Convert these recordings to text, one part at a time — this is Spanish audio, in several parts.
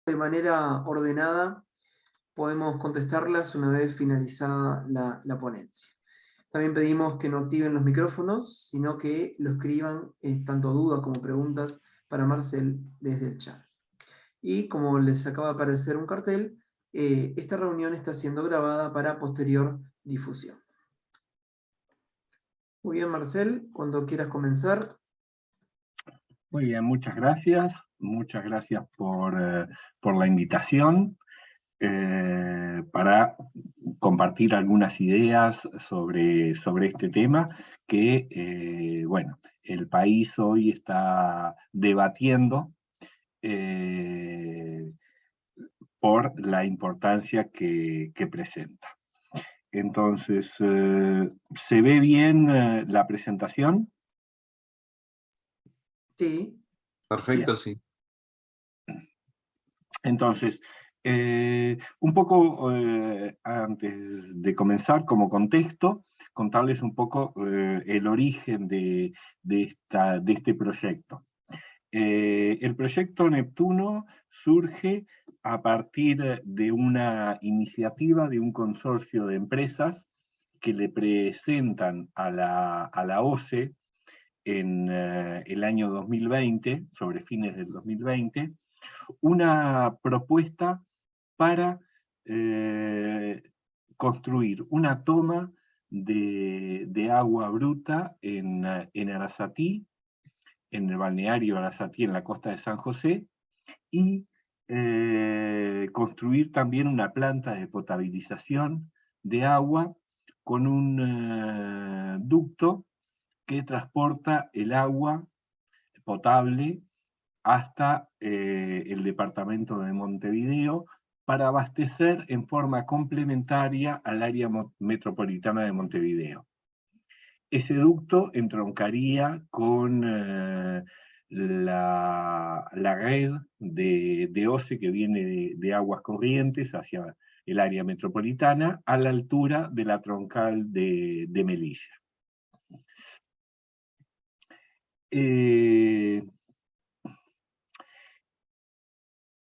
de manera ordenada, podemos contestarlas una vez finalizada la ponencia. También pedimos que no activen los micrófonos, sino que lo escriban tanto dudas como preguntas para Marcel desde el chat. Y como les acaba de aparecer un cartel, esta reunión está siendo grabada para posterior difusión. Muy bien, Marcel, cuando quieras comenzar. Muy bien, muchas gracias. Muchas gracias por la invitación para compartir algunas ideas sobre este tema que, bueno, el país hoy está debatiendo por la importancia que presenta. Entonces, ¿se ve bien la presentación? Sí. Perfecto, Bien. sí. Entonces, un poco antes de comenzar, como contexto, contarles un poco el origen de este proyecto. El proyecto Neptuno surge a partir de una iniciativa de un consorcio de empresas que le presentan a la OCE en el año 2020, sobre fines del 2020, una propuesta para construir una toma de agua bruta en Arasatí, en el balneario Arasatí, en la costa de San José, y construir también una planta de potabilización de agua con un ducto que transporta el agua potable hasta el departamento de Montevideo para abastecer en forma complementaria al área metropolitana de Montevideo. Ese ducto entroncaría con la red de OCE que viene de aguas corrientes hacia el área metropolitana a la altura de la troncal de Melilla.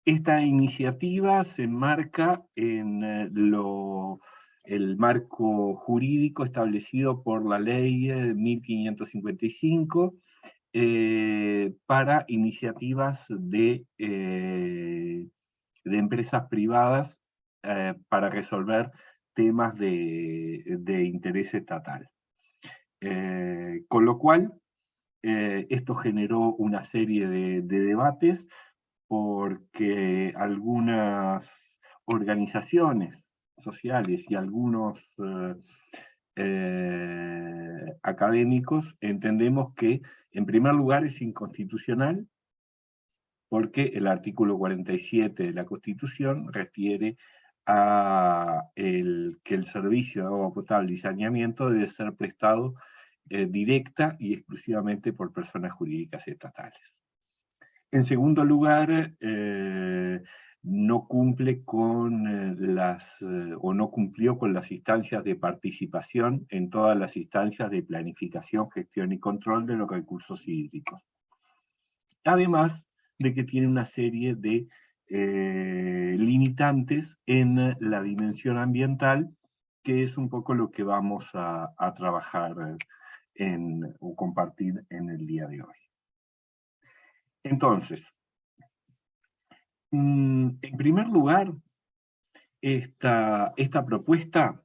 Esta iniciativa se enmarca en el marco jurídico establecido por la ley 1555 para iniciativas de empresas privadas para resolver temas de interés estatal. Con lo cual, esto generó una serie de debates porque algunas organizaciones sociales y algunos académicos entendemos que, en primer lugar, es inconstitucional porque el artículo 47 de la Constitución refiere a que el servicio de agua potable y saneamiento debe ser prestado directa y exclusivamente por personas jurídicas estatales. En segundo lugar, no cumple con o no cumplió con las instancias de participación en todas las instancias de planificación, gestión y control de los recursos hídricos. Además de que tiene una serie de limitantes en la dimensión ambiental, que es un poco lo que vamos a trabajar o compartir en el día de hoy. Entonces, en primer lugar, esta propuesta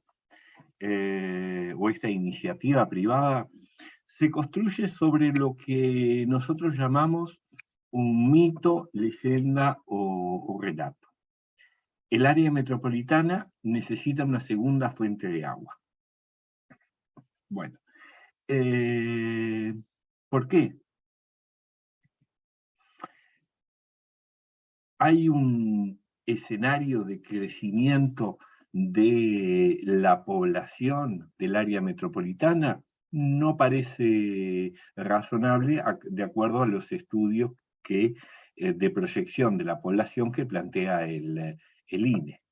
o esta iniciativa privada se construye sobre lo que nosotros llamamos un mito, leyenda o relato. El área metropolitana necesita una segunda fuente de agua. Bueno, ¿por qué? Hay un escenario de crecimiento de la población del área metropolitana. No parece razonable de acuerdo a los estudios de proyección de la población que plantea el INE.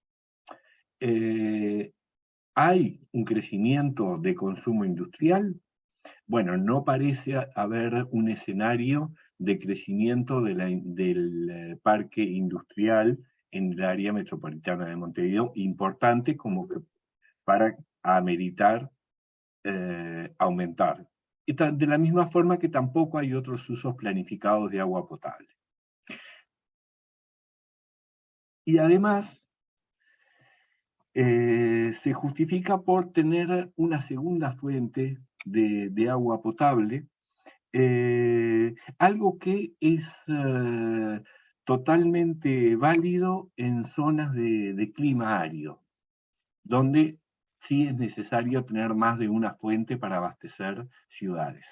¿Hay un crecimiento de consumo industrial? Bueno, no parece haber un escenario de crecimiento del parque industrial en el área metropolitana de Montevideo, importante como que para ameritar aumentar. Y de la misma forma que tampoco hay otros usos planificados de agua potable. Y además, se justifica por tener una segunda fuente de agua potable, algo que es totalmente válido en zonas de clima árido, donde sí es necesario tener más de una fuente para abastecer ciudades.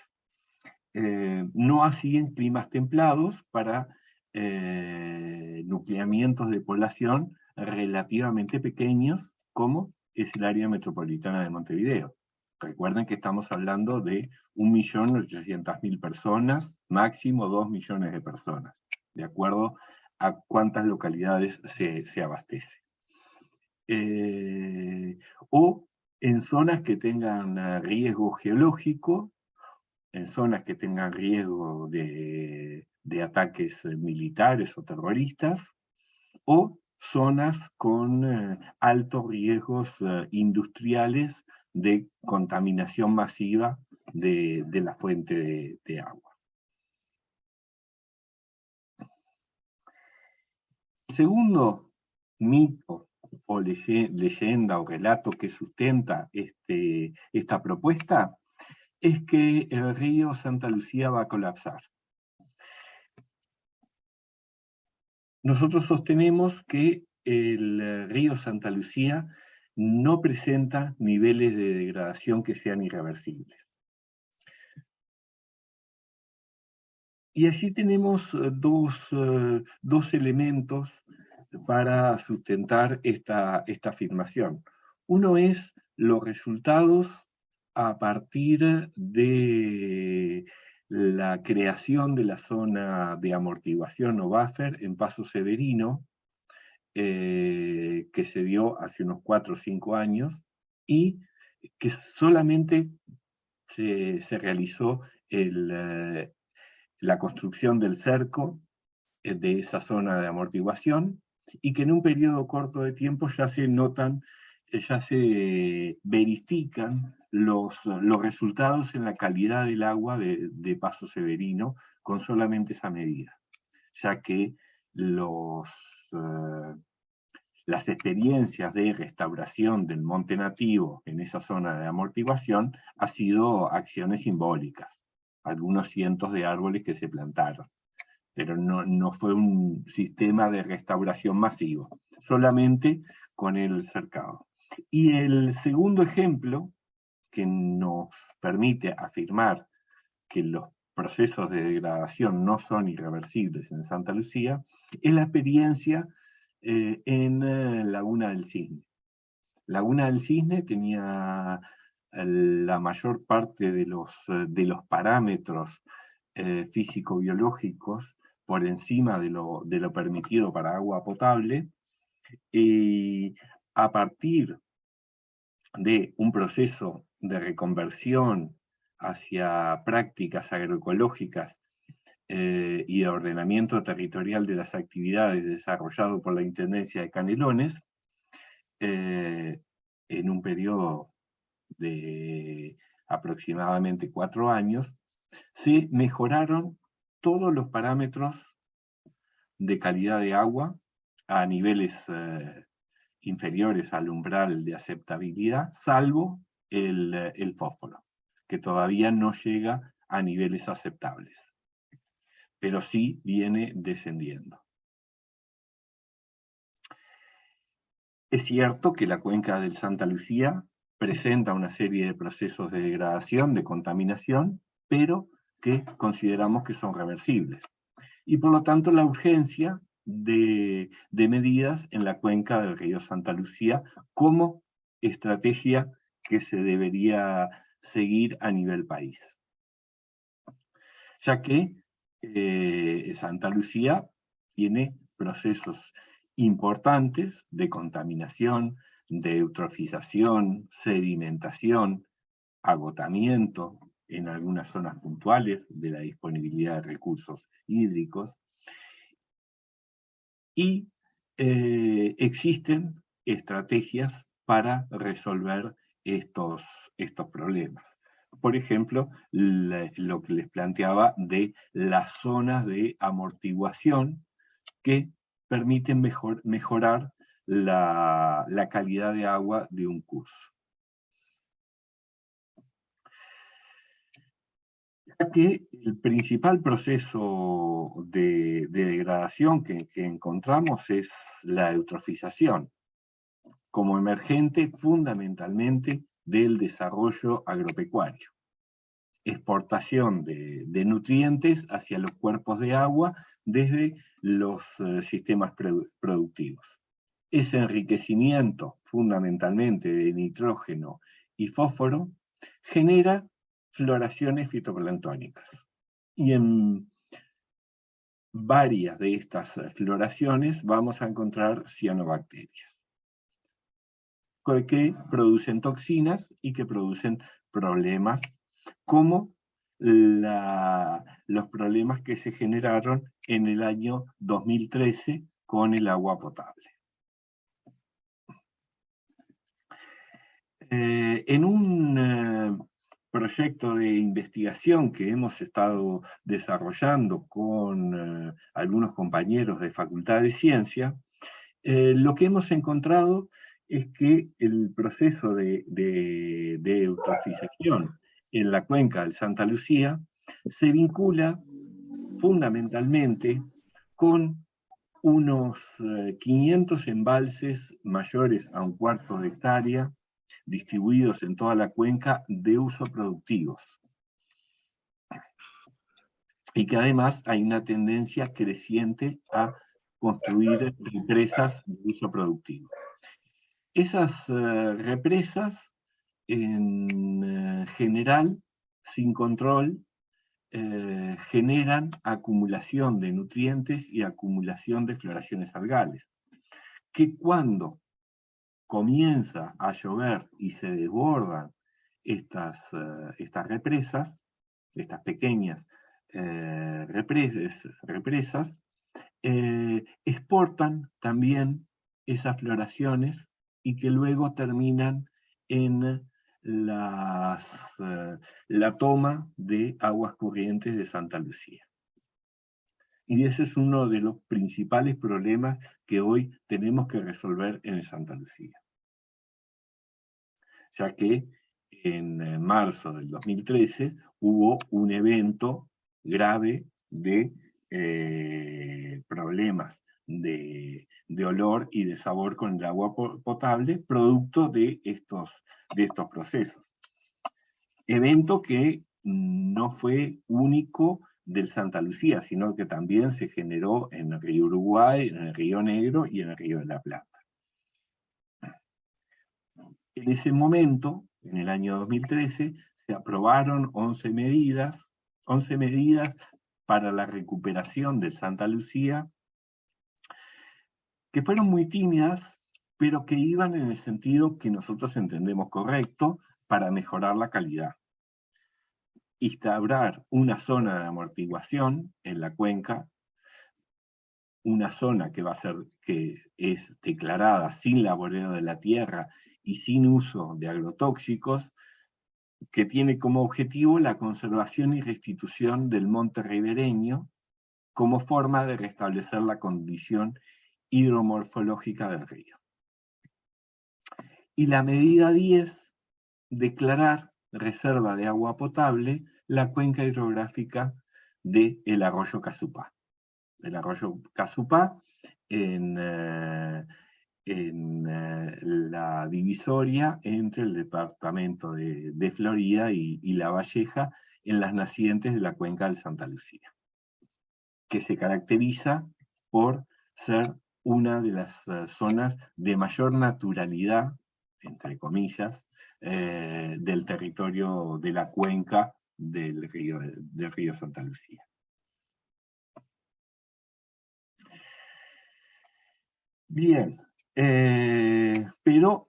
No así en climas templados para nucleamientos de población relativamente pequeños, como es el área metropolitana de Montevideo. Recuerden que estamos hablando de 1.800.000 personas, máximo 2 millones de personas, de acuerdo a cuántas localidades se abastece. O en zonas que tengan riesgo geológico, en zonas que tengan riesgo de ataques militares o terroristas, o zonas con altos riesgos industriales de contaminación masiva de la fuente de agua. Segundo mito o leyenda o relato que sustenta esta propuesta es que el río Santa Lucía va a colapsar. Nosotros sostenemos que el río Santa Lucía no presenta niveles de degradación que sean irreversibles. Y allí tenemos dos elementos para sustentar esta afirmación. Uno es los resultados a partir de la creación de la zona de amortiguación o buffer en Paso Severino, que se dio hace unos 4 o 5 años, y que solamente se realizó la construcción del cerco de esa zona de amortiguación, y que en un periodo corto de tiempo ya se verifican los resultados en la calidad del agua de Paso Severino con solamente esa medida, ya que las experiencias de restauración del monte nativo en esa zona de amortiguación han sido acciones simbólicas, algunos cientos de árboles que se plantaron, pero no fue un sistema de restauración masivo, solamente con el cercado. Y el segundo ejemplo que nos permite afirmar que los procesos de degradación no son irreversibles en Santa Lucía es la experiencia en Laguna del Cisne. Laguna del Cisne tenía la mayor parte de los parámetros físico-biológicos por encima de lo permitido para agua potable, y a partir de un proceso de reconversión hacia prácticas agroecológicas y de ordenamiento territorial de las actividades desarrollado por la Intendencia de Canelones, en un periodo de aproximadamente 4 años, se mejoraron todos los parámetros de calidad de agua a niveles inferiores al umbral de aceptabilidad, salvo el fósforo, que todavía no llega a niveles aceptables, pero sí viene descendiendo. Es cierto que la cuenca del Santa Lucía presenta una serie de procesos de degradación, de contaminación, pero que consideramos que son reversibles. Y por lo tanto la urgencia de medidas en la cuenca del río Santa Lucía como estrategia que se debería seguir a nivel país. Ya que Santa Lucía tiene procesos importantes de contaminación, de eutrofización, sedimentación, agotamiento en algunas zonas puntuales de la disponibilidad de recursos hídricos, y existen estrategias para resolver estos problemas. Por ejemplo, lo que les planteaba de las zonas de amortiguación que permiten mejorar la calidad de agua de un curso. Ya que el principal proceso de degradación que encontramos es la eutrofización, como emergente fundamentalmente del desarrollo agropecuario. Exportación de nutrientes hacia los cuerpos de agua desde los sistemas productivos. Ese enriquecimiento fundamentalmente de nitrógeno y fósforo genera floraciones fitoplanctónicas. Y en varias de estas floraciones vamos a encontrar cianobacterias, que producen toxinas y que producen problemas como los problemas que se generaron en el año 2013 con el agua potable. En un proyecto de investigación que hemos estado desarrollando con algunos compañeros de Facultad de Ciencia, lo que hemos encontrado es que el proceso de eutrofización en la cuenca del Santa Lucía se vincula fundamentalmente con unos 500 embalses mayores a 1/4 de hectárea, distribuidos en toda la cuenca de uso productivos. Y que además hay una tendencia creciente a construir represas de uso productivo. Esas represas, en general, sin control, generan acumulación de nutrientes y acumulación de floraciones algales, que cuando comienza a llover y se desbordan estas represas, estas pequeñas represas, exportan también esas floraciones y que luego terminan en la toma de aguas corrientes de Santa Lucía. Y ese es uno de los principales problemas que hoy tenemos que resolver en Santa Lucía. Ya que en marzo del 2013 hubo un evento grave de problemas de olor y de sabor con el agua potable, producto de estos procesos. Evento que no fue único del Santa Lucía, sino que también se generó en el río Uruguay, en el río Negro y en el río de la Plata. En ese momento, en el año 2013, se aprobaron 11 medidas para la recuperación de Santa Lucía, que fueron muy tímidas, pero que iban en el sentido que nosotros entendemos correcto para mejorar la calidad. Instaurar una zona de amortiguación en la cuenca, una zona que es declarada sin laboreo de la tierra y sin uso de agrotóxicos, que tiene como objetivo la conservación y restitución del monte ribereño como forma de restablecer la condición hidromorfológica del río. Y la medida 10, declarar reserva de agua potable la cuenca hidrográfica del arroyo Casupá. El arroyo Casupá en la divisoria entre el departamento de Florida y La Valleja, en las nacientes de la cuenca del Santa Lucía, que se caracteriza por ser una de las zonas de mayor naturalidad, entre comillas, del territorio de la cuenca del río Santa Lucía. Bien, pero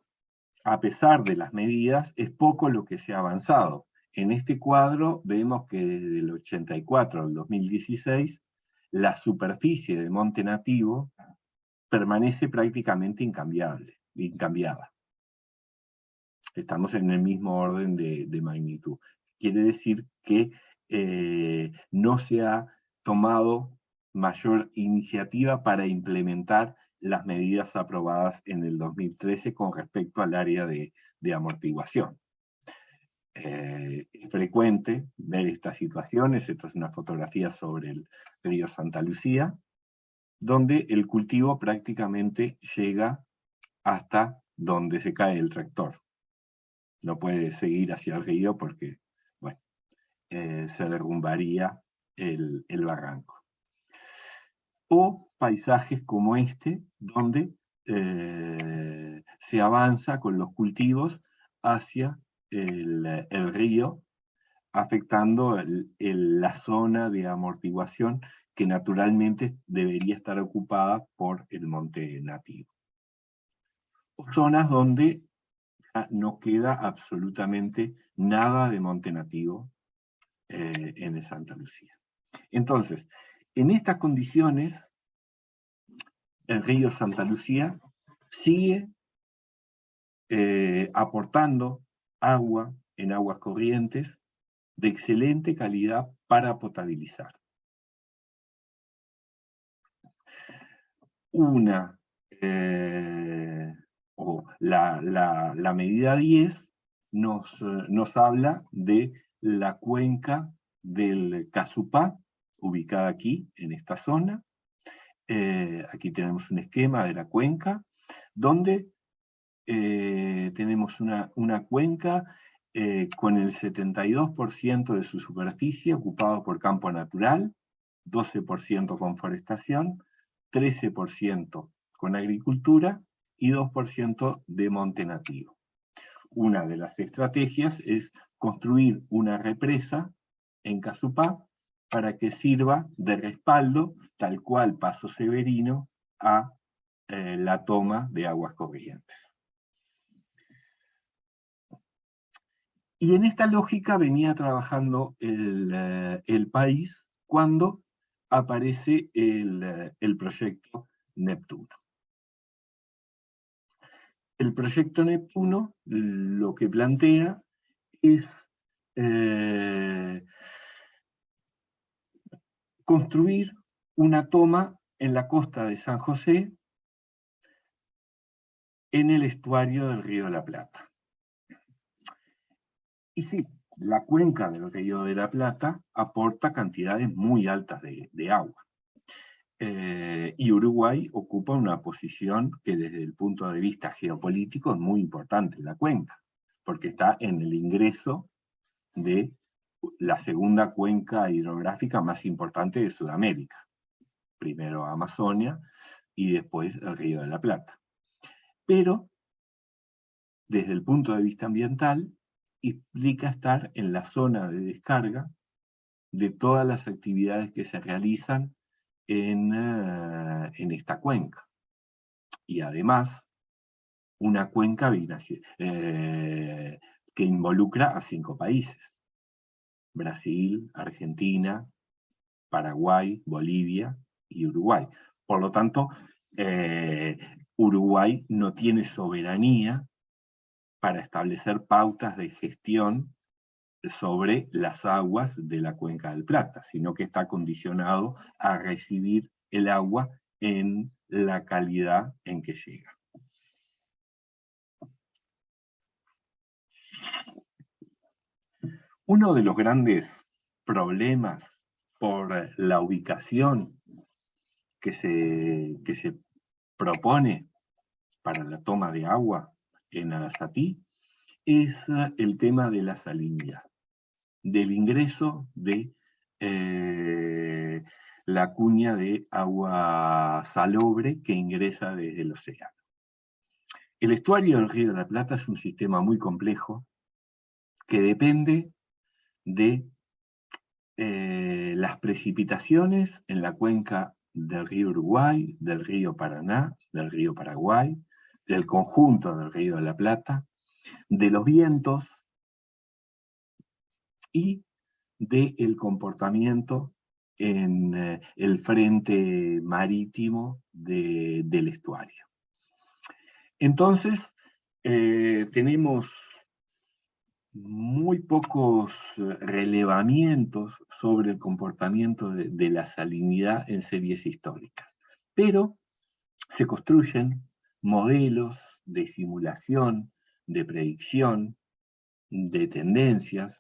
a pesar de las medidas, es poco lo que se ha avanzado. en este cuadro vemos que desde el 84 al 2016, la superficie del monte nativo permanece prácticamente incambiada. Estamos en el mismo orden de magnitud. Quiere decir que no se ha tomado mayor iniciativa para implementar las medidas aprobadas en el 2013 con respecto al área de amortiguación. Es frecuente ver estas situaciones. Esta es una fotografía sobre el río Santa Lucía, donde el cultivo prácticamente llega hasta donde se cae el tractor. No puede seguir hacia el río porque, bueno, se derrumbaría el barranco. O paisajes como este, donde se avanza con los cultivos hacia el río, afectando la zona de amortiguación que naturalmente debería estar ocupada por el monte nativo. O zonas donde no queda absolutamente nada de monte nativo en Santa Lucía. Entonces, en estas condiciones, el río Santa Lucía sigue aportando agua en aguas corrientes de excelente calidad para potabilizar. La medida 10 nos habla de la cuenca del Casupá, ubicada aquí, en esta zona. Aquí tenemos un esquema de la cuenca, donde tenemos una cuenca con el 72% de su superficie ocupado por campo natural, 12% con forestación, 13% con agricultura y 2% de monte nativo. Una de las estrategias es construir una represa en Casupá para que sirva de respaldo, tal cual Paso Severino, a la toma de aguas corrientes. Y en esta lógica venía trabajando el país cuando aparece el proyecto Neptuno. El proyecto Neptuno lo que plantea es construir una toma en la costa de San José en el estuario del Río de la Plata. Y sí, la cuenca del Río de la Plata aporta cantidades muy altas de agua. Y Uruguay ocupa una posición que desde el punto de vista geopolítico es muy importante en la cuenca, porque está en el ingreso de la segunda cuenca hidrográfica más importante de Sudamérica. Primero Amazonia y después el Río de la Plata. Pero, desde el punto de vista ambiental, implica estar en la zona de descarga de todas las actividades que se realizan en esta cuenca. Y además, una cuenca que involucra a 5 países: Brasil, Argentina, Paraguay, Bolivia y Uruguay. Por lo tanto, Uruguay no tiene soberanía para establecer pautas de gestión sobre las aguas de la Cuenca del Plata, sino que está condicionado a recibir el agua en la calidad en que llega. Uno de los grandes problemas por la ubicación que se propone para la toma de agua en Arasatí es el tema de la salinidad, del ingreso de la cuña de agua salobre que ingresa desde el océano. El estuario del Río de la Plata es un sistema muy complejo que depende de las precipitaciones en la cuenca del río Uruguay, del río Paraná, del río Paraguay, del conjunto del Río de la Plata, de los vientos y del comportamiento en el frente marítimo del estuario. Entonces, tenemos muy pocos relevamientos sobre el comportamiento de la salinidad en series históricas, pero se construyen modelos de simulación, de predicción, de tendencias,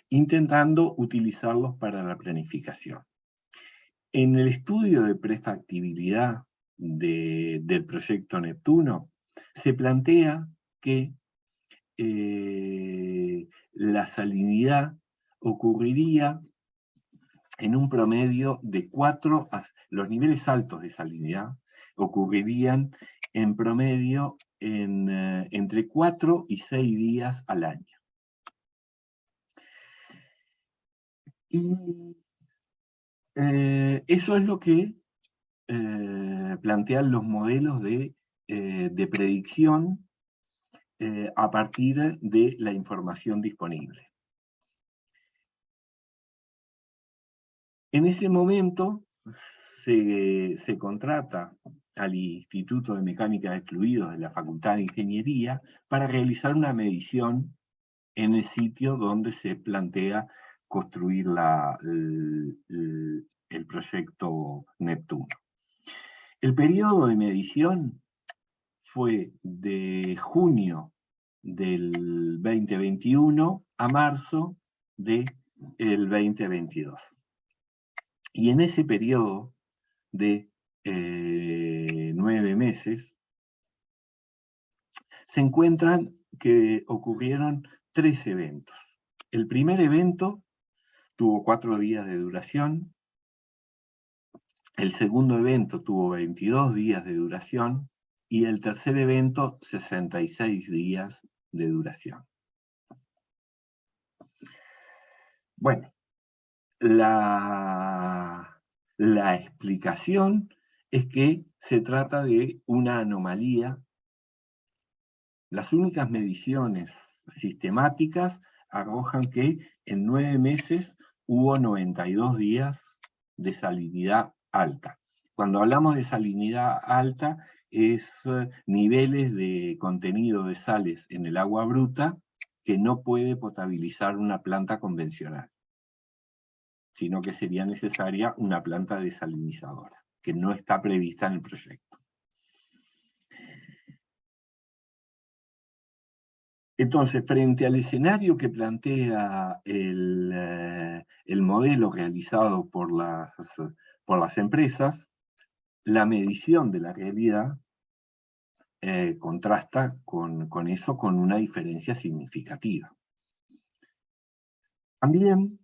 intentando utilizarlos para la planificación. En el estudio de prefactibilidad del proyecto Neptuno, se plantea que la salinidad ocurriría en un promedio de 4, los niveles altos de salinidad ocurrirían en promedio entre 4 y 6 días al año. Y eso es lo que plantean los modelos de predicción a partir de la información disponible. En ese momento se contrata al Instituto de Mecánica de Fluidos de la Facultad de Ingeniería para realizar una medición en el sitio donde se plantea construir el proyecto Neptuno. El periodo de medición fue de junio del 2021 a marzo del 2022. Y en ese periodo de 9 meses, se encuentran que ocurrieron 3 eventos. El primer evento tuvo 4 días de duración, el segundo evento tuvo 22 días de duración, y el tercer evento, 66 días de duración. Bueno, la explicación es que se trata de una anomalía. Las únicas mediciones sistemáticas arrojan que en 9 meses hubo 92 días de salinidad alta. Cuando hablamos de salinidad alta, es niveles de contenido de sales en el agua bruta que no puede potabilizar una planta convencional, sino que sería necesaria una planta desalinizadora, que no está prevista en el proyecto. Entonces, frente al escenario que plantea el modelo realizado por las empresas, la medición de la realidad contrasta con eso, con una diferencia significativa. También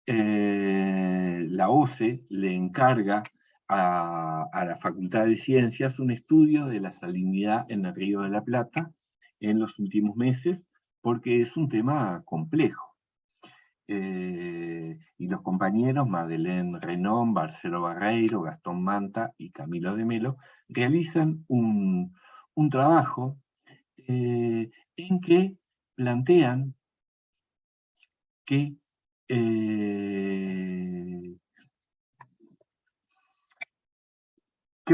la OCE le encarga a la Facultad de Ciencias un estudio de la salinidad en el Río de la Plata en los últimos meses, porque es un tema complejo. Y los compañeros Madeleine Renon, Marcelo Barreiro, Gastón Manta y Camilo de Melo realizan un trabajo en que plantean que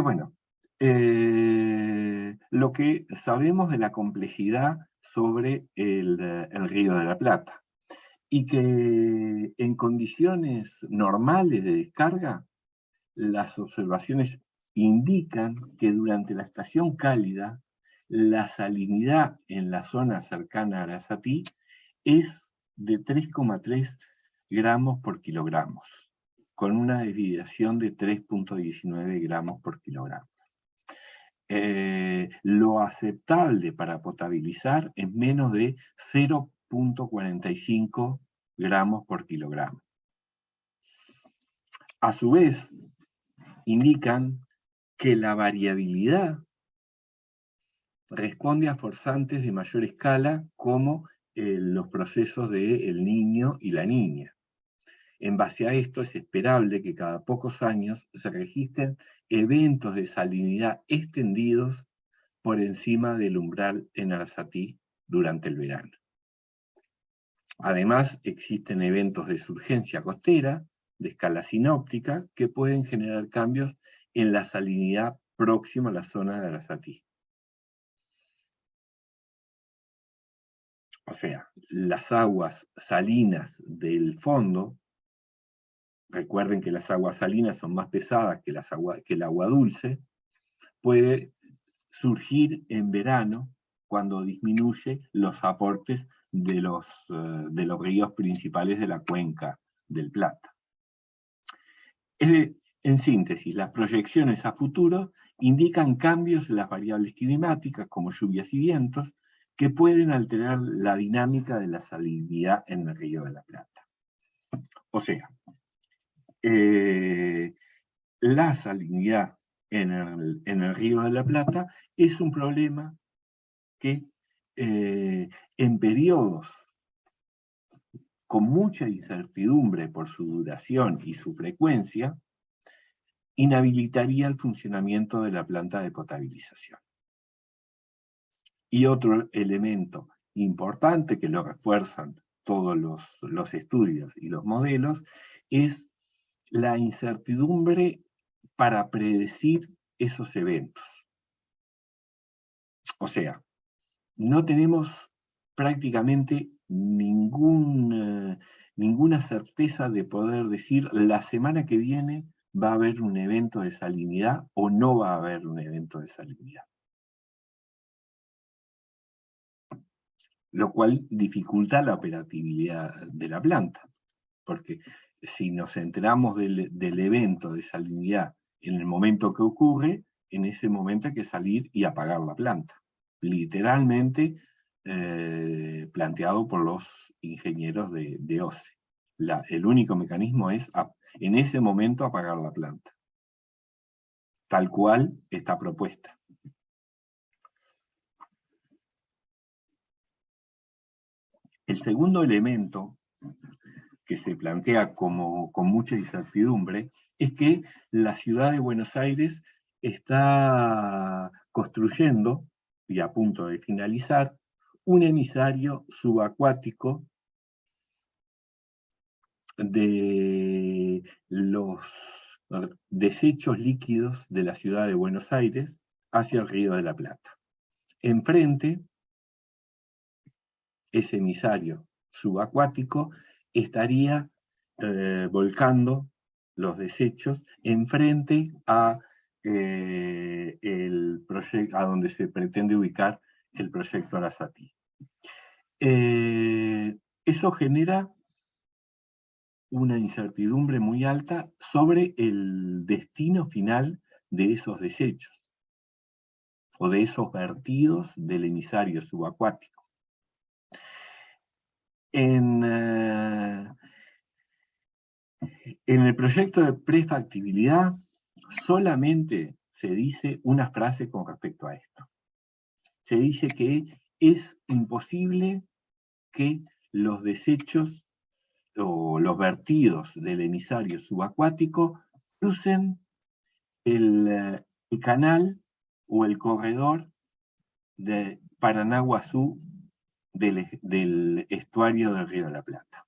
bueno, lo que sabemos de la complejidad sobre el Río de la Plata, y que en condiciones normales de descarga, las observaciones indican que durante la estación cálida, la salinidad en la zona cercana a Arasatí es de 3,3 gramos por kilogramo, con una desviación de 3,19 gramos por kilogramo. Lo aceptable para potabilizar es menos de 0,45 gramos por kilogramo. A su vez, indican que la variabilidad responde a forzantes de mayor escala como los procesos de El Niño y La Niña. En base a esto, es esperable que cada pocos años se registren eventos de salinidad extendidos por encima del umbral en Arasatí durante el verano. Además, existen eventos de surgencia costera, de escala sinóptica, que pueden generar cambios en la salinidad próxima a la zona de Arasatí. O sea, las aguas salinas del fondo, recuerden que las aguas salinas son más pesadas que el agua dulce, puede surgir en verano cuando disminuye los aportes de los ríos principales de la cuenca del Plata. En síntesis, las proyecciones a futuro indican cambios en las variables climáticas, como lluvias y vientos, que pueden alterar la dinámica de la salinidad en el Río de la Plata. O sea, la salinidad en el Río de la Plata es un problema que en periodos con mucha incertidumbre por su duración y su frecuencia, inhabilitaría el funcionamiento de la planta de potabilización. Y otro elemento importante que lo refuerzan todos los estudios y los modelos es la incertidumbre para predecir esos eventos. O sea, no tenemos prácticamente ninguna certeza de poder decir la semana que viene va a haber un evento de salinidad o no va a haber un evento de salinidad. Lo cual dificulta la operatividad de la planta, porque si nos enteramos del evento de salinidad en el momento que ocurre, en ese momento hay que salir y apagar la planta. Literalmente planteado por los ingenieros de OCE. El único mecanismo es en ese momento apagar la planta, tal cual está propuesta. El segundo elemento que se plantea con mucha incertidumbre es que la ciudad de Buenos Aires está construyendo, y a punto de finalizar, un emisario subacuático de los desechos líquidos de la ciudad de Buenos Aires hacia el Río de la Plata. Enfrente, ese emisario subacuático estaría volcando los desechos enfrente a donde se pretende ubicar el proyecto Arasatí. Eso genera una incertidumbre muy alta sobre el destino final de esos desechos o de esos vertidos del emisario subacuático. En el proyecto de prefactibilidad solamente se dice una frase con respecto a esto. Se dice que es imposible que los desechos o los vertidos del emisario subacuático crucen el canal o el corredor de Paranaguazú del estuario del Río de la Plata.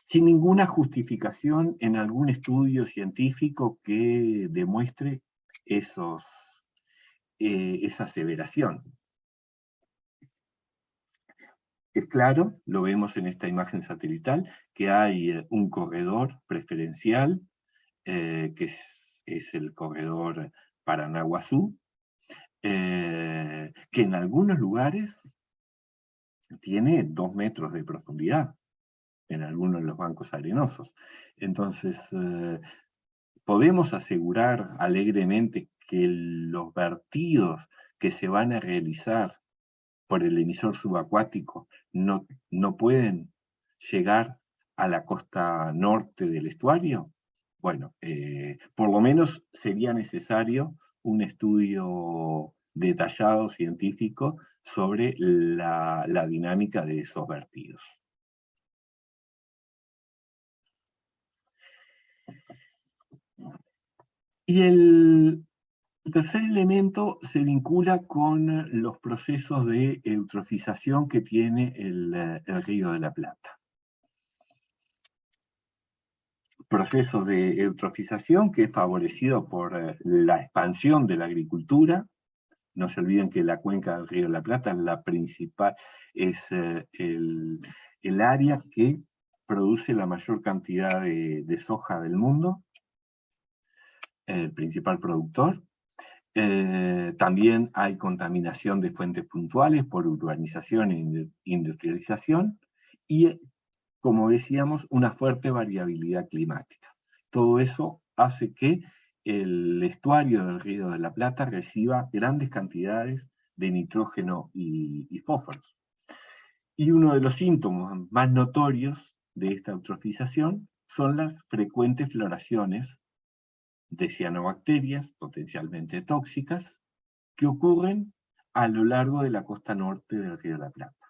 Sin ninguna justificación en algún estudio científico que demuestre esa aseveración. Es claro, lo vemos en esta imagen satelital, que hay un corredor preferencial, que es el corredor Paranaguazú, que en algunos lugares tiene 2 metros de profundidad, en algunos de los bancos arenosos. Entonces, podemos asegurar alegremente que los vertidos que se van a realizar por el emisor subacuático no pueden llegar a la costa norte del estuario. Bueno, por lo menos sería necesario un estudio detallado científico sobre la dinámica de esos vertidos. Y El tercer elemento se vincula con los procesos de eutrofización que tiene el Río de la Plata. Proceso de eutrofización que es favorecido por la expansión de la agricultura. No se olviden que la cuenca del Río de la Plata, la principal, es el área que produce la mayor cantidad de soja del mundo, el principal productor. También hay contaminación de fuentes puntuales por urbanización e industrialización y, como decíamos, una fuerte variabilidad climática. Todo eso hace que el estuario del Río de la Plata reciba grandes cantidades de nitrógeno y fósforos. Y uno de los síntomas más notorios de esta eutrofización son las frecuentes floraciones de cianobacterias potencialmente tóxicas que ocurren a lo largo de la costa norte del Río de la Plata.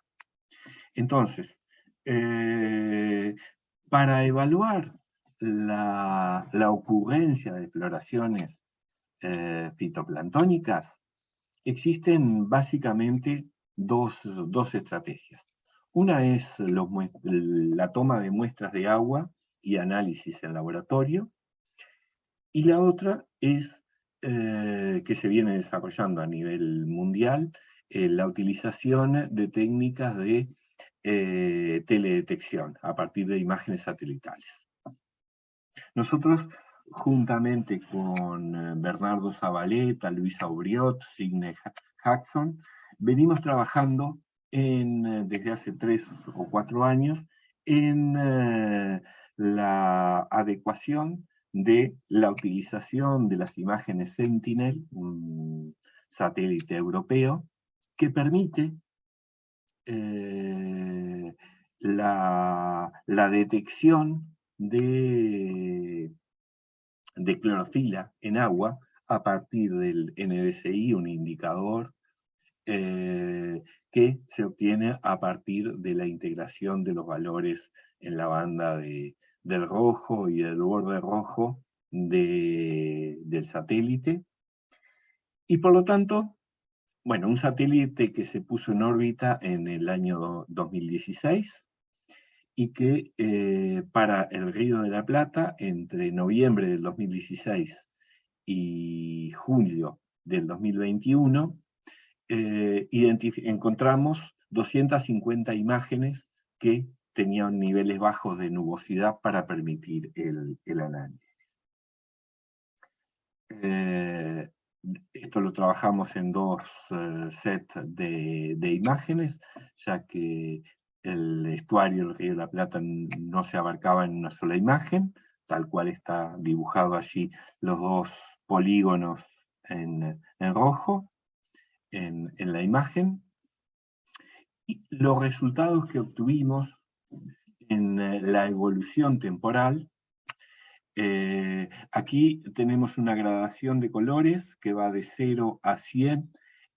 Entonces, para evaluar la ocurrencia de floraciones fitoplanctónicas, existen básicamente dos estrategias. Una es la toma de muestras de agua y análisis en laboratorio, y la otra es que se viene desarrollando a nivel mundial, la utilización de técnicas de teledetección a partir de imágenes satelitales. Nosotros, juntamente con Bernardo Zabaleta, Luisa Obriot, Signe Jackson, venimos trabajando desde hace 3 o 4 años en la adecuación de la utilización de las imágenes Sentinel, un satélite europeo, que permite la detección de clorofila en agua a partir del NDCI, un indicador que se obtiene a partir de la integración de los valores en la banda del rojo y del borde rojo del satélite. Y por lo tanto, bueno, un satélite que se puso en órbita en el año 2016 y que para el Río de la Plata, entre noviembre del 2016 y julio del 2021, encontramos 250 imágenes que tenían niveles bajos de nubosidad para permitir el análisis. Esto lo trabajamos en 2 sets de imágenes, ya que el estuario del Río de la Plata no se abarcaba en una sola imagen, tal cual está dibujado allí los 2 polígonos en rojo en la imagen. Y los resultados que obtuvimos en la evolución temporal, aquí tenemos una gradación de colores que va de 0 a 100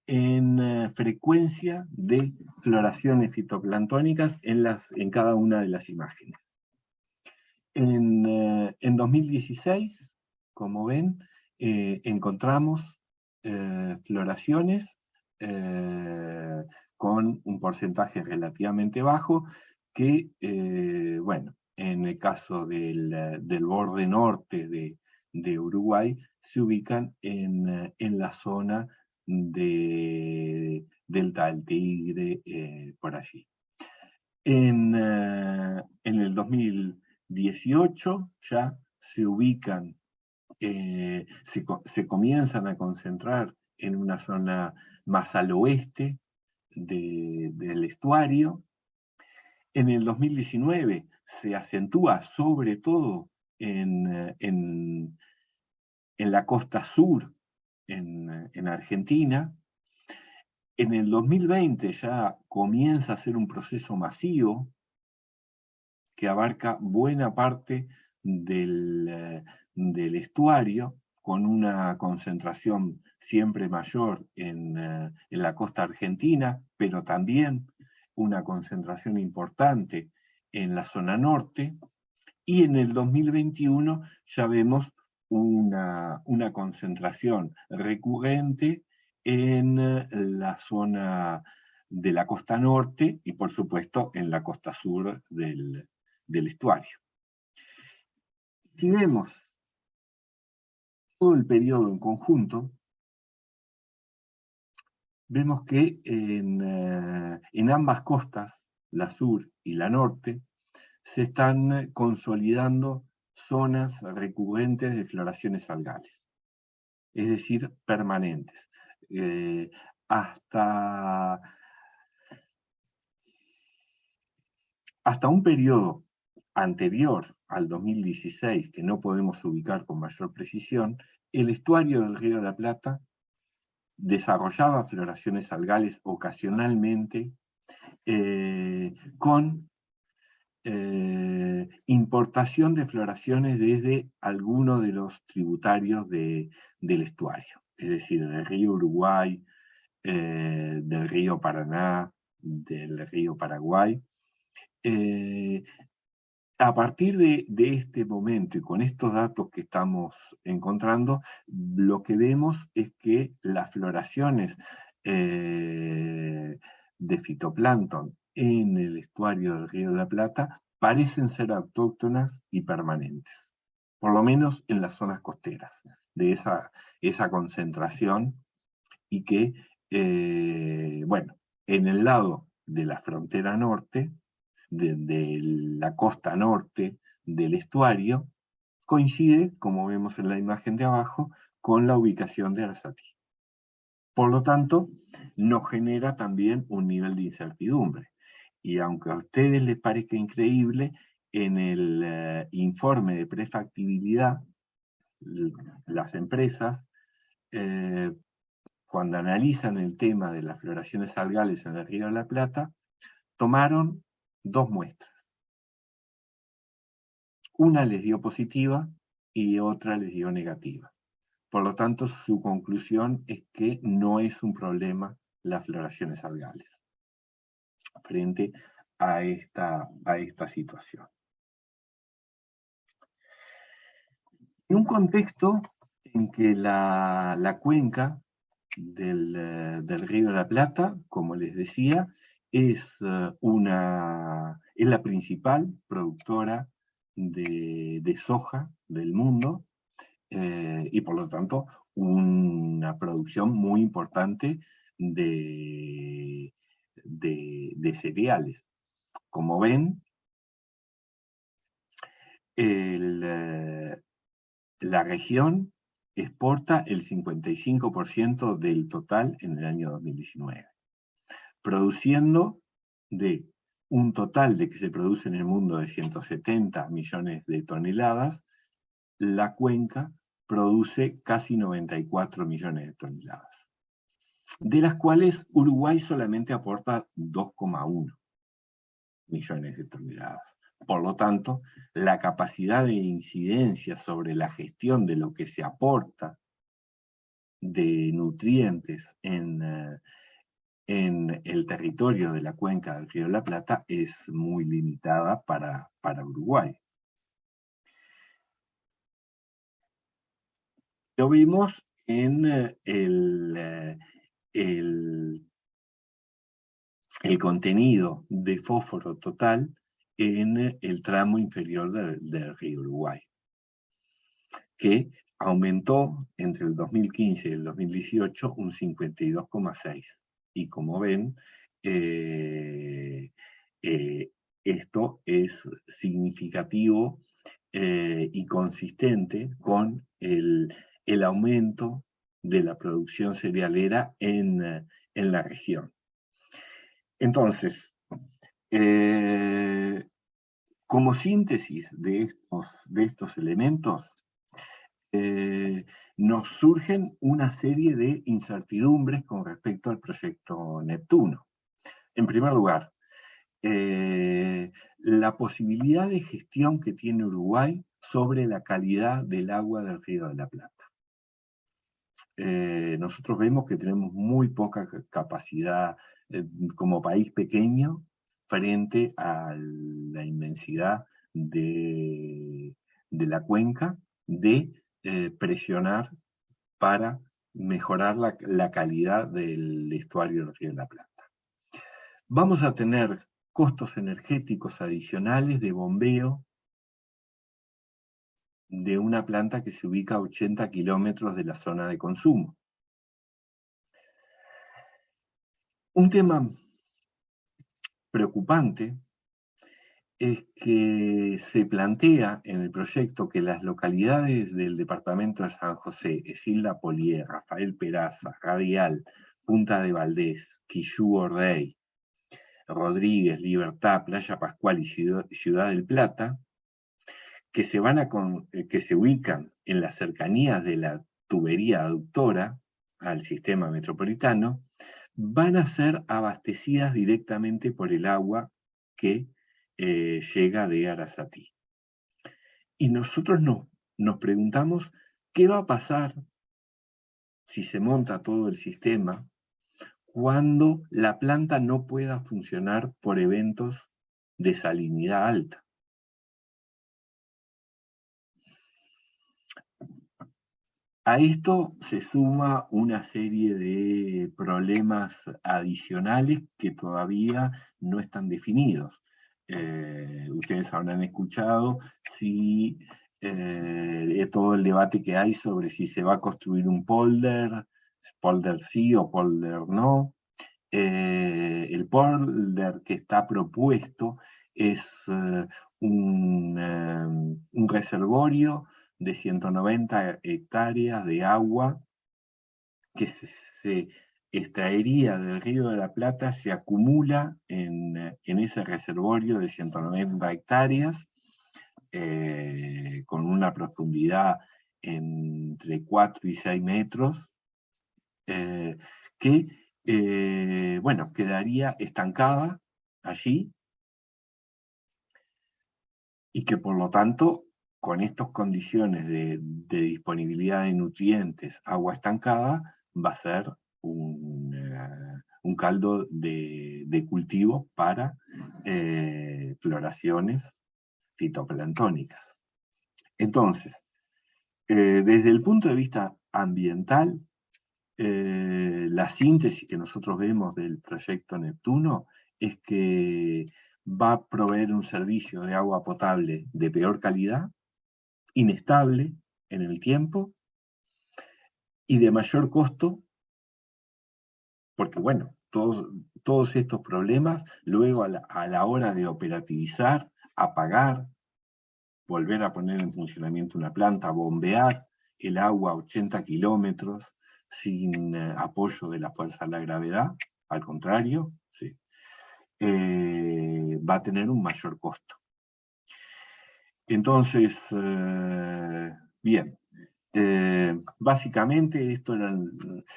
en frecuencia de floraciones fitoplanctónicas en cada una de las imágenes. En 2016, como ven, encontramos floraciones con un porcentaje relativamente bajo que, bueno, en el caso del borde norte de Uruguay, se ubican en la zona de Delta del Tigre, por allí. En el 2018 ya se ubican, se comienzan a concentrar en una zona más al oeste del estuario. En el 2019 se acentúa sobre todo en la costa sur, en Argentina. En el 2020 ya comienza a ser un proceso masivo que abarca buena parte del estuario, con una concentración siempre mayor en la costa argentina, pero también una concentración importante en la zona norte, y en el 2021 ya vemos una concentración recurrente en la zona de la costa norte y, por supuesto, en la costa sur del estuario. Si vemos todo el periodo en conjunto, vemos que en ambas costas, la sur y la norte, se están consolidando zonas recurrentes de floraciones algales, es decir, permanentes. Hasta un periodo anterior al 2016, que no podemos ubicar con mayor precisión, el estuario del Río de la Plata desarrollaba floraciones algales ocasionalmente con importación de floraciones desde alguno de los tributarios del estuario, es decir, del río Uruguay, del río Paraná, del río Paraguay. A partir de este momento y con estos datos que estamos encontrando, lo que vemos es que las floraciones de fitoplancton en el estuario del Río de la Plata parecen ser autóctonas y permanentes, por lo menos en las zonas costeras, de esa concentración, y que, bueno, en el lado de la frontera norte, de la costa norte del estuario, coincide, como vemos en la imagen de abajo, con la ubicación de Arasati. Por lo tanto, nos genera también un nivel de incertidumbre. Y aunque a ustedes les parezca increíble, en el informe de prefactibilidad, las empresas, cuando analizan el tema de las floraciones algales en el Río de la Plata, tomaron 2 muestras. Una les dio positiva y otra les dio negativa. Por lo tanto, su conclusión es que no es un problema las floraciones algales frente a esta situación. En un contexto en que la cuenca del Río de la Plata, como les decía, es la principal productora de soja del mundo, y por lo tanto una producción muy importante de cereales. Como ven, la región exporta el 55% del total en el año 2019, produciendo de un total de que se produce en el mundo de 170 millones de toneladas, la cuenca produce casi 94 millones de toneladas, de las cuales Uruguay solamente aporta 2,1 millones de toneladas. Por lo tanto, la capacidad de incidencia sobre la gestión de lo que se aporta de nutrientes en el territorio de la cuenca del Río de la Plata es muy limitada para Uruguay. Lo vimos en el contenido de fósforo total en el tramo inferior del río Uruguay, que aumentó entre el 2015 y el 2018 un 52,6. Y como ven, esto es significativo y consistente con el aumento de la producción cerealera en la región. Entonces, como síntesis de estos elementos, nos surgen una serie de incertidumbres con respecto al proyecto Neptuno. En primer lugar, la posibilidad de gestión que tiene Uruguay sobre la calidad del agua del Río de la Plata. Nosotros vemos que tenemos muy poca capacidad como país pequeño frente a la inmensidad de la cuenca de presionar para mejorar la calidad del estuario del Río de la Plata. Vamos a tener costos energéticos adicionales de bombeo de una planta que se ubica a 80 kilómetros de la zona de consumo. Un tema preocupante es que se plantea en el proyecto que las localidades del departamento de San José, Esilda Polié, Rafael Peraza, Radial, Punta de Valdés, Quillú Ordey, Rodríguez, Libertad, Playa Pascual y Ciudad del Plata, que se ubican en las cercanías de la tubería aductora al sistema metropolitano, van a ser abastecidas directamente por el agua que llega de Arasatí. Y nosotros nos preguntamos qué va a pasar si se monta todo el sistema cuando la planta no pueda funcionar por eventos de salinidad alta. A esto se suma una serie de problemas adicionales que todavía no están definidos. Ustedes habrán escuchado todo el debate que hay sobre si se va a construir un polder sí o polder no. El polder que está propuesto es un reservorio de 190 hectáreas de agua que se extraería del Río de la Plata, se acumula en ese reservorio de 190 hectáreas, con una profundidad entre 4 y 6 metros, que quedaría estancada allí, y que por lo tanto, con estas condiciones de disponibilidad de nutrientes, agua estancada, va a ser un caldo de cultivo para floraciones fitoplanctónicas. Entonces, desde el punto de vista ambiental, la síntesis que nosotros vemos del proyecto Neptuno es que va a proveer un servicio de agua potable de peor calidad, inestable en el tiempo y de mayor costo, porque bueno, todos estos problemas, luego a la hora de operativizar, apagar, volver a poner en funcionamiento una planta, bombear el agua a 80 kilómetros sin apoyo de la fuerza de la gravedad, al contrario, sí, va a tener un mayor costo. Entonces, bien, básicamente estos eran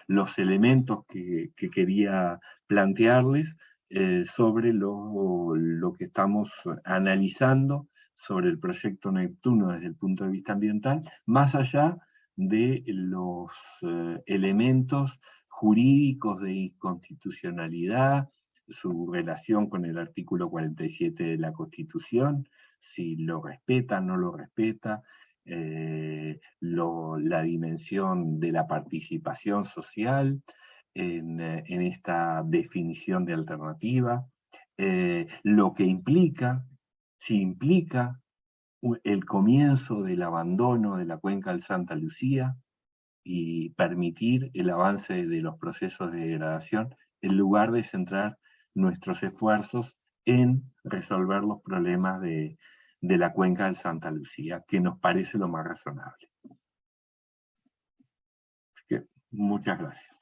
los elementos que quería plantearles sobre lo que estamos analizando sobre el proyecto Neptuno desde el punto de vista ambiental, más allá de los elementos jurídicos de inconstitucionalidad, su relación con el artículo 47 de la Constitución, si lo respeta, no lo respeta, la dimensión de la participación social en esta definición de alternativa, lo que implica, si implica el comienzo del abandono de la cuenca del Santa Lucía y permitir el avance de los procesos de degradación en lugar de centrar nuestros esfuerzos en resolver los problemas de la cuenca del Santa Lucía, que nos parece lo más razonable. Así que, muchas gracias.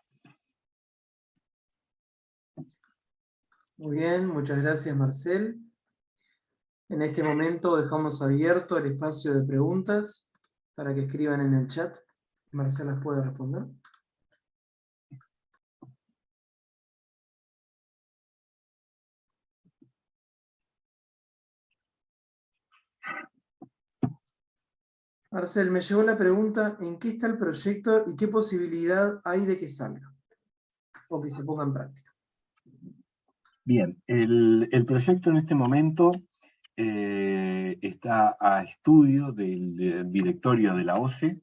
Muy bien, muchas gracias, Marcel. En este momento dejamos abierto el espacio de preguntas para que escriban en el chat. Marcel las puede responder. Marcel, me llegó la pregunta, ¿en qué está el proyecto y qué posibilidad hay de que salga? O que se ponga en práctica. Bien, el proyecto en este momento está a estudio del directorio de la OCE,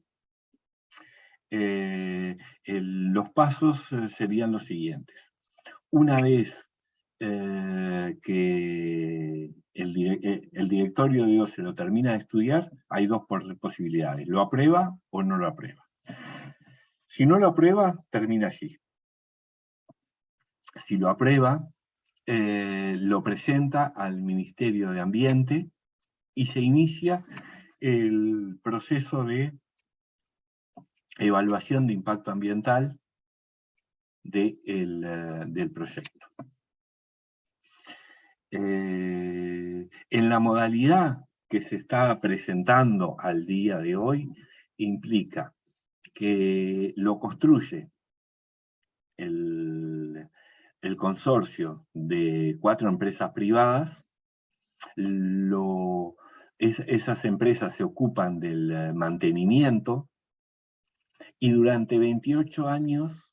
los pasos serían los siguientes. Una vez que el directorio de OCE lo termina de estudiar, hay dos posibilidades: lo aprueba o no lo aprueba. Si no lo aprueba, termina allí. Si lo aprueba, lo presenta al Ministerio de Ambiente y se inicia el proceso de evaluación de impacto ambiental del proyecto. En la modalidad que se está presentando al día de hoy, implica que lo construye el consorcio de 4 empresas privadas. Esas empresas se ocupan del mantenimiento y durante 28 años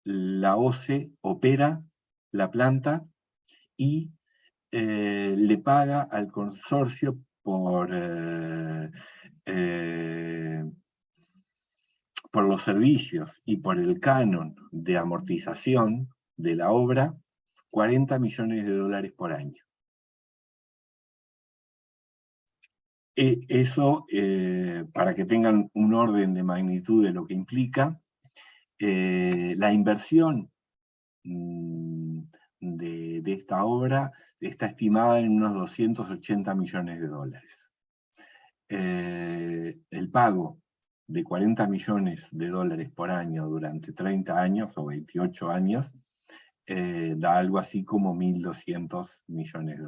la OCE opera la planta y le paga al consorcio por los servicios y por el canon de amortización de la obra, $40 millones por año. Eso, para que tengan un orden de magnitud de lo que implica, la inversión de esta obra está estimada en unos $280 millones. El pago de $40 millones por año durante 30 años o 28 años da algo así como $1.200 millones.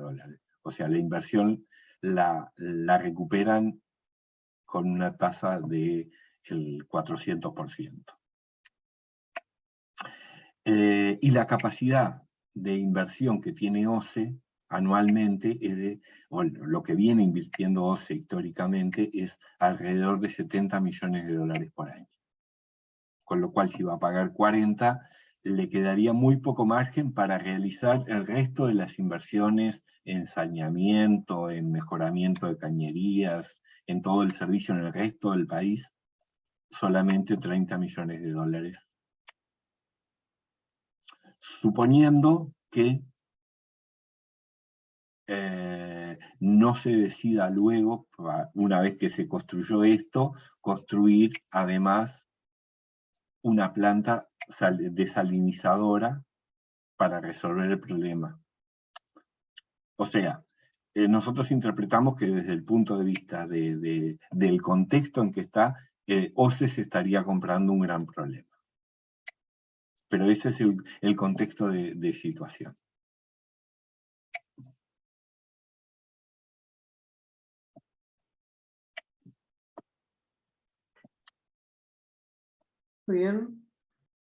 O sea, la inversión la recuperan con una tasa del 400%. Y la capacidad de inversión que tiene OCE anualmente, o lo que viene invirtiendo OCE históricamente, es alrededor de $70 millones por año. Con lo cual, si va a pagar 40, le quedaría muy poco margen para realizar el resto de las inversiones en saneamiento, en mejoramiento de cañerías, en todo el servicio en el resto del país, solamente $30 millones. Suponiendo que no se decida luego, una vez que se construyó esto, construir además una planta desalinizadora para resolver el problema. O sea, nosotros interpretamos que desde el punto de vista del contexto en que está, OCE se estaría comprando un gran problema. Pero ese es el contexto de situación. Muy bien.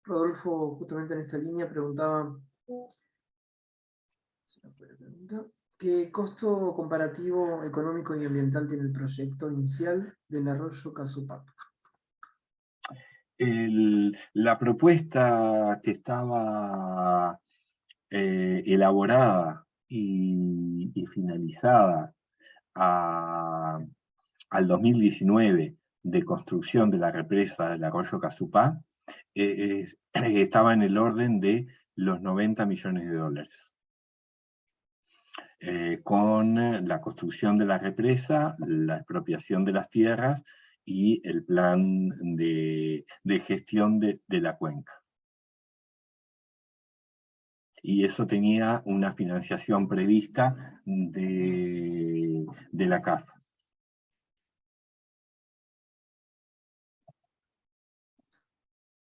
Rodolfo, justamente en esta línea, preguntaba, ¿qué costo comparativo económico y ambiental tiene el proyecto inicial del arroyo Casupá? La propuesta que estaba elaborada y finalizada al 2019 de construcción de la represa del arroyo Casupá estaba en el orden de los $90 millones. Con la construcción de la represa, la expropiación de las tierras y el plan de gestión de la cuenca. Y eso tenía una financiación prevista de la CAF.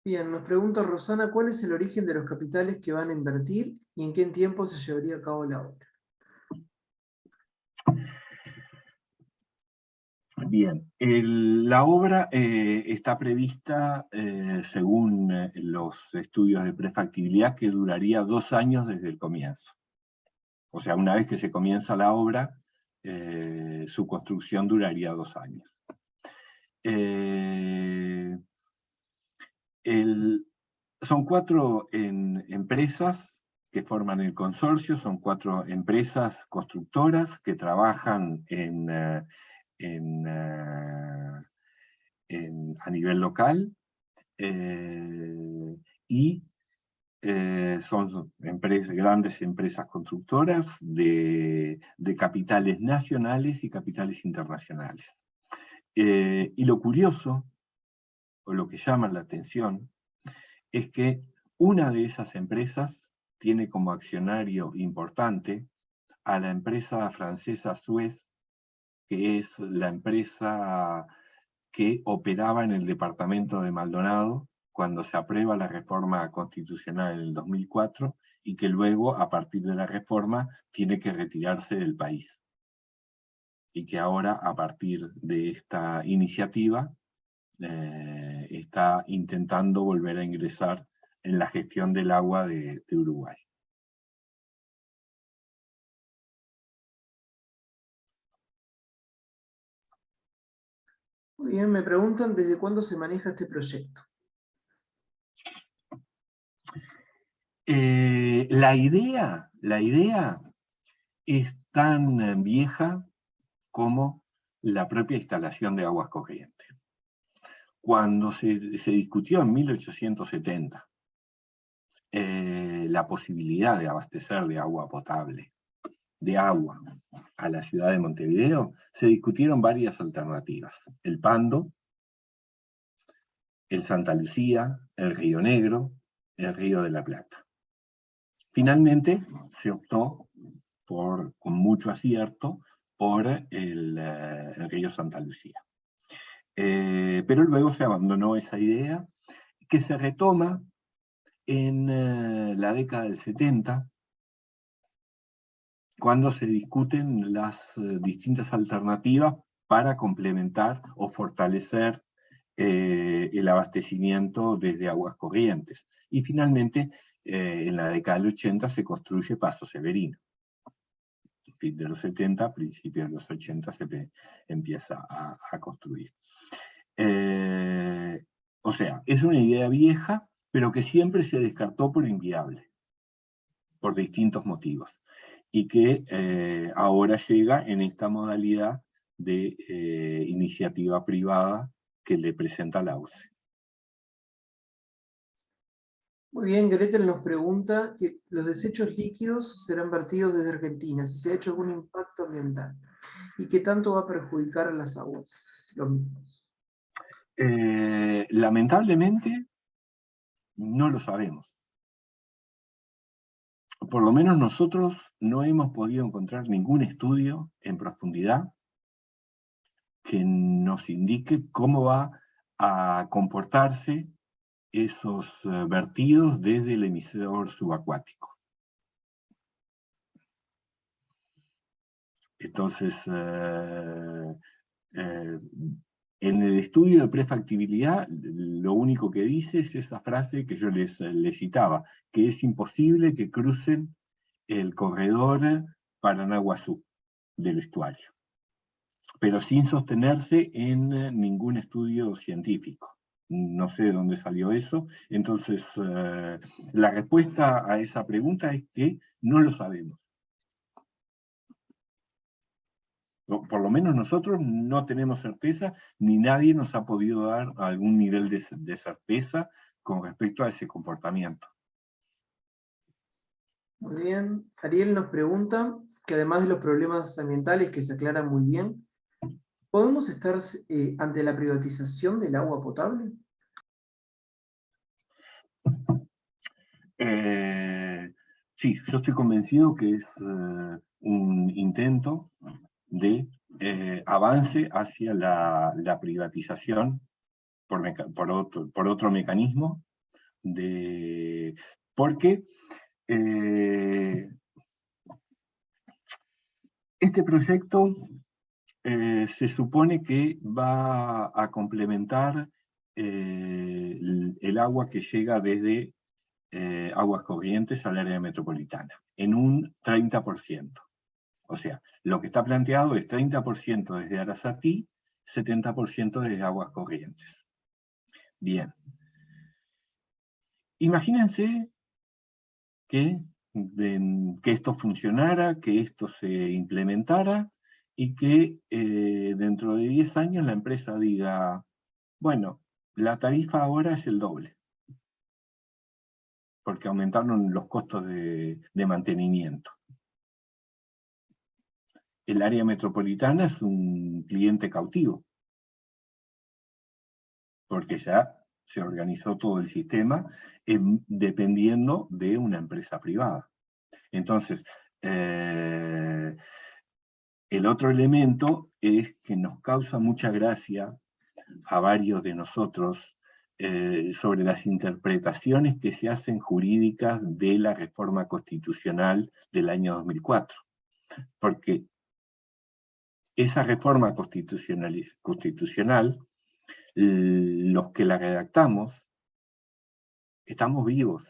Bien, nos pregunta Rosana, ¿cuál es el origen de los capitales que van a invertir y en qué tiempo se llevaría a cabo la obra? Bien, la obra está prevista, según los estudios de prefactibilidad, que duraría 2 años desde el comienzo. O sea, una vez que se comienza la obra, su construcción duraría 2 años. Son 4 empresas que forman el consorcio, son 4 empresas constructoras que trabajan a nivel local. y son grandes empresas constructoras de capitales nacionales y capitales internacionales. Y lo curioso, o lo que llama la atención, es que una de esas empresas tiene como accionario importante a la empresa francesa Suez, que es la empresa que operaba en el departamento de Maldonado cuando se aprueba la reforma constitucional en el 2004 y que luego, a partir de la reforma, tiene que retirarse del país. Y que ahora, a partir de esta iniciativa, está intentando volver a ingresar en la gestión del agua de Uruguay. Muy bien, me preguntan desde cuándo se maneja este proyecto. La idea es tan vieja como la propia instalación de aguas corrientes. Cuando se discutió en 1870 la posibilidad de abastecer de agua potable, de agua, a la ciudad de Montevideo, se discutieron varias alternativas. El Pando, el Santa Lucía, el Río Negro, el Río de la Plata. Finalmente se optó, con mucho acierto, por el Río Santa Lucía. Pero luego se abandonó esa idea, que se retoma en la década del 70, cuando se discuten las distintas alternativas para complementar o fortalecer el abastecimiento desde aguas corrientes. Y finalmente, en la década del 80 se construye Paso Severino. Fin de los 70, principios de los 80 se empieza a construir. O sea, es una idea vieja, pero que siempre se descartó por inviable, por distintos motivos, y que ahora llega en esta modalidad de iniciativa privada que le presenta la UCE. Muy bien, Gretel nos pregunta que los desechos líquidos serán vertidos desde Argentina, si se ha hecho algún impacto ambiental, y qué tanto va a perjudicar a las aguas, los mismos. Lamentablemente, no lo sabemos. Por lo menos nosotros no hemos podido encontrar ningún estudio en profundidad que nos indique cómo va a comportarse esos vertidos desde el emisor subacuático. Entonces, en el estudio de prefactibilidad, lo único que dice es esa frase que yo les citaba, que es imposible que crucen el corredor Paranaguazú del estuario, pero sin sostenerse en ningún estudio científico. No sé de dónde salió eso. Entonces, la respuesta a esa pregunta es que no lo sabemos. Por lo menos nosotros no tenemos certeza, ni nadie nos ha podido dar algún nivel de certeza con respecto a ese comportamiento. Muy bien. Ariel nos pregunta que además de los problemas ambientales que se aclaran muy bien, ¿podemos estar ante la privatización del agua potable? Sí, yo estoy convencido que es un intento de avance hacia la privatización por otro mecanismo, porque este proyecto se supone que va a complementar el agua que llega desde aguas corrientes al área metropolitana, en un 30%. O sea, lo que está planteado es 30% desde Arasatí, 70% desde aguas corrientes. Bien. Imagínense que esto funcionara, que esto se implementara y que dentro de 10 años la empresa diga, bueno, La tarifa ahora es el doble, porque aumentaron los costos de mantenimiento. El área metropolitana es un cliente cautivo, porque ya se organizó todo el sistema dependiendo de una empresa privada. Entonces, el otro elemento es que nos causa mucha gracia a varios de nosotros sobre las interpretaciones que se hacen jurídicas de la reforma constitucional del año 2004. Porque esa reforma constitucional, los que la redactamos, estamos vivos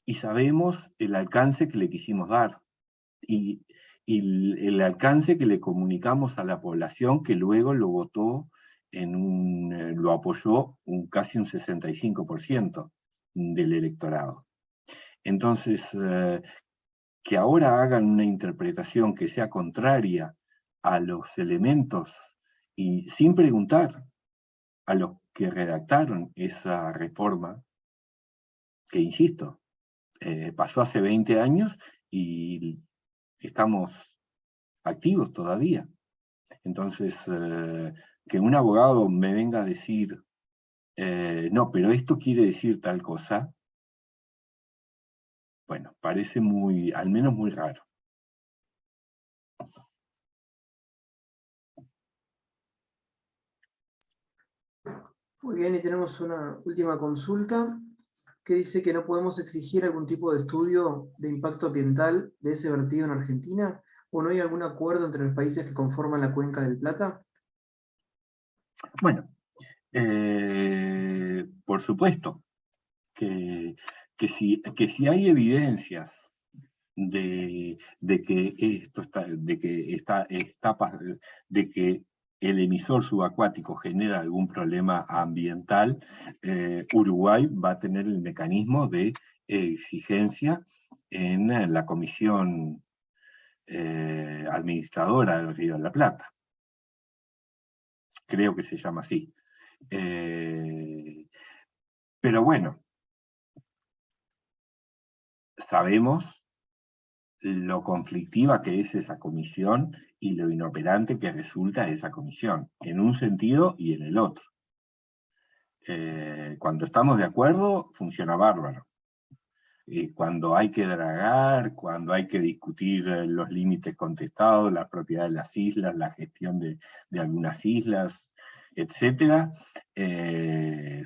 y sabemos el alcance que le quisimos dar y el alcance que le comunicamos a la población, que luego lo votó lo apoyó casi un 65% del electorado. Entonces, que ahora hagan una interpretación que sea contraria a los elementos y sin preguntar a los que redactaron esa reforma, que insisto, pasó hace 20 años y estamos activos todavía. Entonces, que un abogado me venga a decir, no, pero esto quiere decir tal cosa, bueno, parece al menos muy raro. Muy bien, y tenemos una última consulta que dice que no podemos exigir algún tipo de estudio de impacto ambiental de ese vertido en Argentina, o no hay algún acuerdo entre los países que conforman la Cuenca del Plata. Bueno, por supuesto que si hay evidencias de que esto está, de que el emisor subacuático genera algún problema ambiental, Uruguay va a tener el mecanismo de exigencia en la comisión administradora del Río de la Plata. Creo que se llama así. Pero bueno, sabemos lo conflictiva que es esa comisión y lo inoperante que resulta esa comisión, en un sentido y en el otro. Cuando estamos de acuerdo, funciona bárbaro. Y cuando hay que dragar, cuando hay que discutir los límites contestados, la propiedad de las islas, la gestión de algunas islas, etcétera,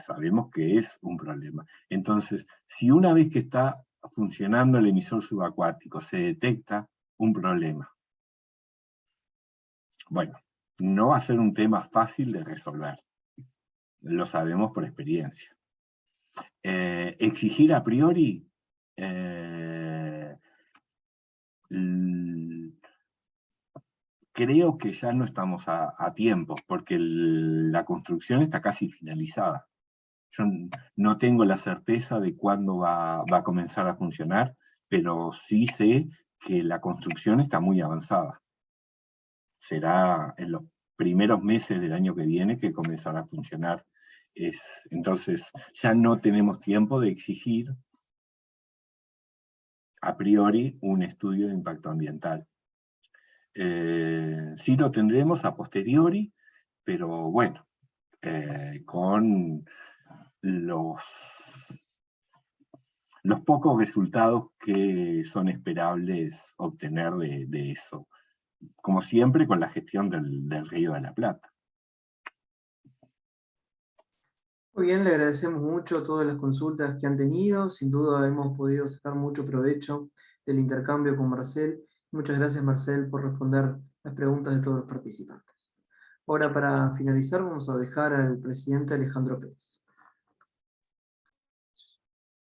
sabemos que es un problema. Entonces, si una vez que está funcionando el emisor subacuático se detecta un problema, bueno, no va a ser un tema fácil de resolver. Lo sabemos por experiencia. Exigir a priori creo que ya no estamos a tiempo, porque la construcción está casi finalizada. Yo no tengo la certeza de cuándo va a comenzar a funcionar, pero sí sé que la construcción está muy avanzada. Será en los primeros meses del año que viene que comenzará a funcionar. Entonces, ya no tenemos tiempo de exigir a priori un estudio de impacto ambiental. Sí lo tendremos a posteriori, pero bueno, con los pocos resultados que son esperables obtener de eso. Como siempre, con la gestión del Río de la Plata. Muy bien, le agradecemos mucho todas las consultas que han tenido. Sin duda hemos podido sacar mucho provecho del intercambio con Marcel. Muchas gracias, Marcel, por responder las preguntas de todos los participantes. Ahora, para finalizar, vamos a dejar al presidente Alejandro Pérez.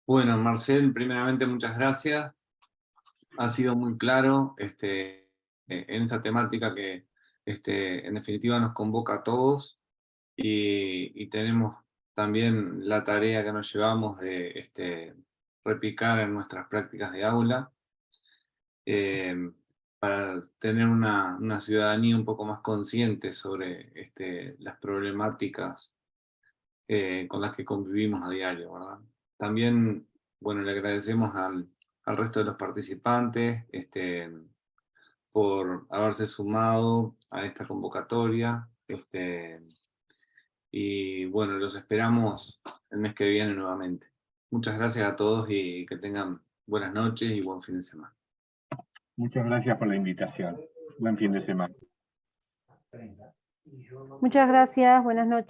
Bueno, Marcel, primeramente muchas gracias. Ha sido muy claro en esta temática que en definitiva nos convoca a todos y tenemos también la tarea que nos llevamos de replicar en nuestras prácticas de aula para tener una ciudadanía un poco más consciente sobre las problemáticas con las que convivimos a diario, ¿verdad? También, bueno, le agradecemos al resto de los participantes por haberse sumado a esta convocatoria. Y bueno, los esperamos el mes que viene nuevamente. Muchas gracias a todos y que tengan buenas noches y buen fin de semana. Muchas gracias por la invitación. Buen fin de semana. Muchas gracias, buenas noches.